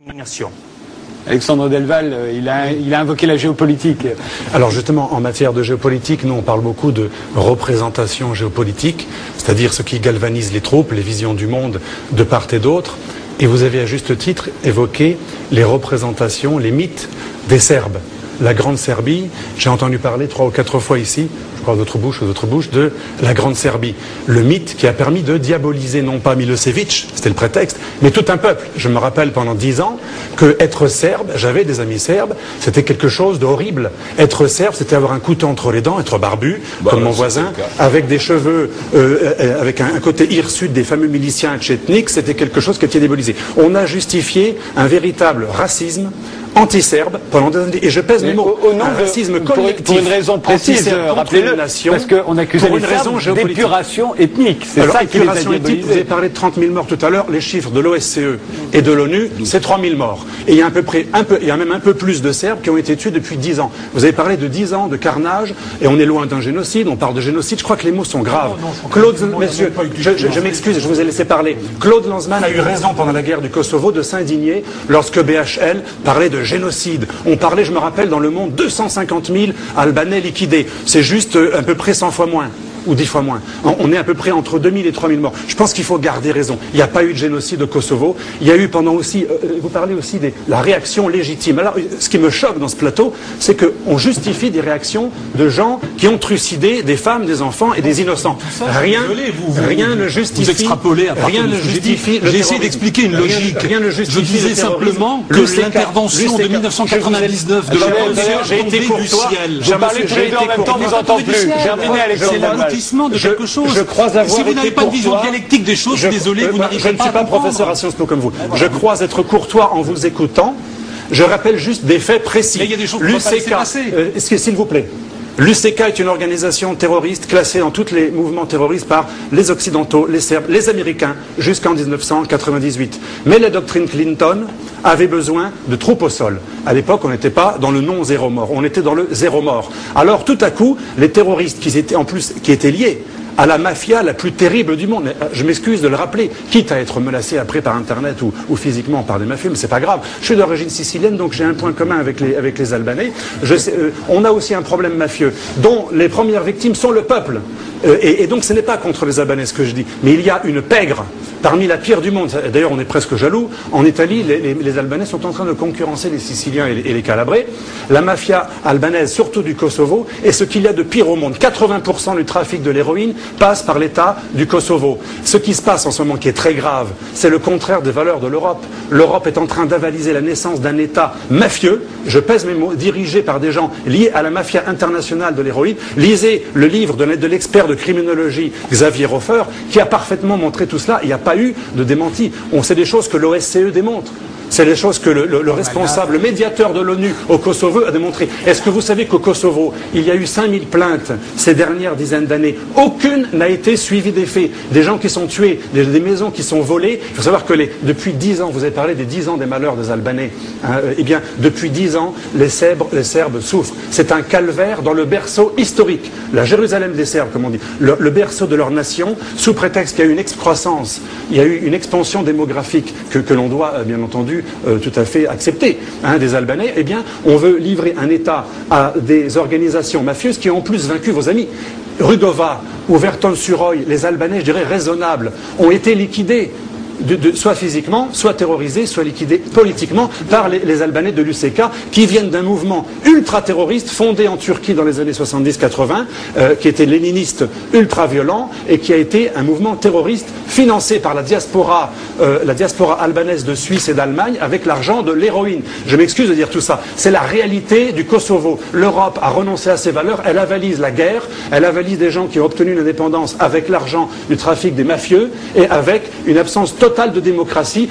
Nation. Alexandre Delval, il a invoqué la géopolitique. Alors justement, en matière de géopolitique, nous on parle beaucoup de représentation géopolitique, c'est-à-dire ce qui galvanise les troupes, les visions du monde de part et d'autre. Et vous avez à juste titre évoqué les représentations, les mythes des Serbes. La Grande Serbie, j'ai entendu parler 3 ou 4 fois ici, je crois d'autres bouches, de la Grande Serbie. Le mythe qui a permis de diaboliser non pas Milosevic, c'était le prétexte, mais tout un peuple. Je me rappelle pendant 10 ans que être serbe, j'avais des amis serbes, c'était quelque chose d'horrible. Être serbe, c'était avoir un couteau entre les dents, être barbu, comme mon voisin, avec des cheveux, avec un côté hirsute des fameux miliciens tchétniques, c'était quelque chose qui était diabolisé. On a justifié un véritable racisme anti-serbe pendant des années. Et je pèse mes mots. Au nom un racisme collectif. Pour une raison précise, rappelez-le, parce qu'on accusait les Serbes d'épuration ethnique. C'est ça qui les a diabolisés. Vous avez parlé de 30 000 morts tout à l'heure. Les chiffres de l'OSCE et de l'ONU, c'est 3 000 morts. Et il y a il y a même un peu plus de Serbes qui ont été tués depuis 10 ans. Vous avez parlé de 10 ans de carnage, et on est loin d'un génocide, on parle de génocide. Je crois que les mots sont graves. Messieurs, je m'excuse, je vous ai laissé parler. Claude Lanzmann a eu raison pendant la guerre du Kosovo de s'indigner lorsque BHL parlait de génocide. On parlait, je me rappelle, dans Le Monde, 250 000 Albanais liquidés. C'est juste à peu près 100 fois moins. Ou 10 fois moins. On est à peu près entre 2000 et 3000 morts. Je pense qu'il faut garder raison. Il n'y a pas eu de génocide au Kosovo. Il y a eu pendant aussi, vous parlez aussi de la réaction légitime. Alors, ce qui me choque dans ce plateau, c'est qu'on justifie des réactions de gens qui ont trucidé des femmes, des enfants et des innocents. Rien ne justifie. Vous extrapolez à partir de ce que j'ai dit. J'ai essayé d'expliquer une logique. Rien ne justifie. Je disais simplement que l'intervention de 1999 de la j'ai été courtois. Vous parlez tous les deux en même temps, on vous entend plus. Terminez, Alexandre. De quelque chose. Je crois avoir si vous n'avez pas de vision courtois, dialectique des choses, désolé, vous n'arriverez pas à Je ne suis pas professeur à Sciences Po comme vous. Je crois être courtois en vous écoutant. Je rappelle juste des faits précis. Mais il y a des choses qui ne pas laisser passer. S'il vous plaît. L'UCK est une organisation terroriste classée dans tous les mouvements terroristes par les Occidentaux, les Serbes, les Américains, jusqu'en 1998. Mais la doctrine Clinton avait besoin de troupes au sol. À l'époque, on n'était pas dans le non-zéro mort, on était dans le zéro mort. Alors, tout à coup, les terroristes qui étaient liés à la mafia la plus terrible du monde. Je m'excuse de le rappeler, quitte à être menacé après par Internet ou physiquement par des mafieux, mais c'est pas grave. Je suis d'origine sicilienne, donc j'ai un point commun avec les Albanais. On a aussi un problème mafieux, dont les premières victimes sont le peuple. Et donc ce n'est pas contre les Albanais ce que je dis, mais il y a une pègre parmi la pire du monde. D'ailleurs, on est presque jaloux. En Italie, les Albanais sont en train de concurrencer les Siciliens et les Calabrés. La mafia albanaise, surtout du Kosovo, est ce qu'il y a de pire au monde. 80% du trafic de l'héroïne passe par l'État du Kosovo. Ce qui se passe en ce moment, qui est très grave, c'est le contraire des valeurs de l'Europe. L'Europe est en train d'avaliser la naissance d'un État mafieux, je pèse mes mots, dirigé par des gens liés à la mafia internationale de l'héroïne. Lisez le livre de l'expert de criminologie Xavier Hofer, qui a parfaitement montré tout cela. Il n'y a pas eu de démenti. On sait des choses que l'OSCE démontre. C'est des choses que le responsable, le médiateur de l'ONU au Kosovo a démontré. Est-ce que vous savez qu'au Kosovo, il y a eu 5000 plaintes ces dernières dizaines d'années? Aucune n'a été suivie des faits. Des gens qui sont tués, des maisons qui sont volées. Il faut savoir que depuis 10 ans, vous avez parlé des 10 ans des malheurs des Albanais. Eh bien, depuis 10 ans, les Serbes souffrent. C'est un calvaire dans le berceau historique. La Jérusalem des Serbes, comme on dit. Le berceau de leur nation, sous prétexte qu'il y a eu une excroissance, il y a eu une expansion démographique que l'on doit, bien entendu, tout à fait accepté des Albanais, eh bien, on veut livrer un État à des organisations mafieuses qui ont en plus vaincu vos amis. Rugova ou Verton-sur-Oy, les Albanais, je dirais raisonnables, ont été liquidés. Soit physiquement, soit terrorisés, soit liquidés politiquement par les Albanais de l'UCK qui viennent d'un mouvement ultra-terroriste fondé en Turquie dans les années 70-80 qui était léniniste ultra-violent et qui a été un mouvement terroriste financé par la diaspora albanaise de Suisse et d'Allemagne avec l'argent de l'héroïne. Je m'excuse de dire tout ça. C'est la réalité du Kosovo. L'Europe a renoncé à ses valeurs, elle avalise la guerre, elle avalise des gens qui ont obtenu une indépendance avec l'argent du trafic des mafieux et avec une absence totale de démocratie.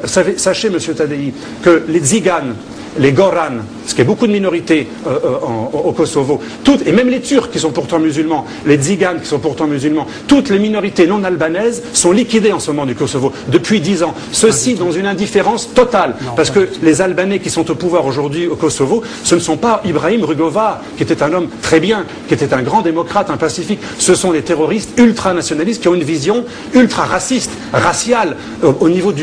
Sachez, monsieur Tadei, que les Tziganes, les Goran, ce qui est beaucoup de minorités au Kosovo, et même les Turcs qui sont pourtant musulmans, les Tziganes qui sont pourtant musulmans, toutes les minorités non albanaises sont liquidées en ce moment du Kosovo, depuis 10 ans. Ceci dans une indifférence totale, parce que les Albanais qui sont au pouvoir aujourd'hui au Kosovo, ce ne sont pas Ibrahim Rugova, qui était un homme très bien, qui était un grand démocrate, un pacifique, ce sont des terroristes ultranationalistes qui ont une vision ultra-raciste, raciale, au niveau du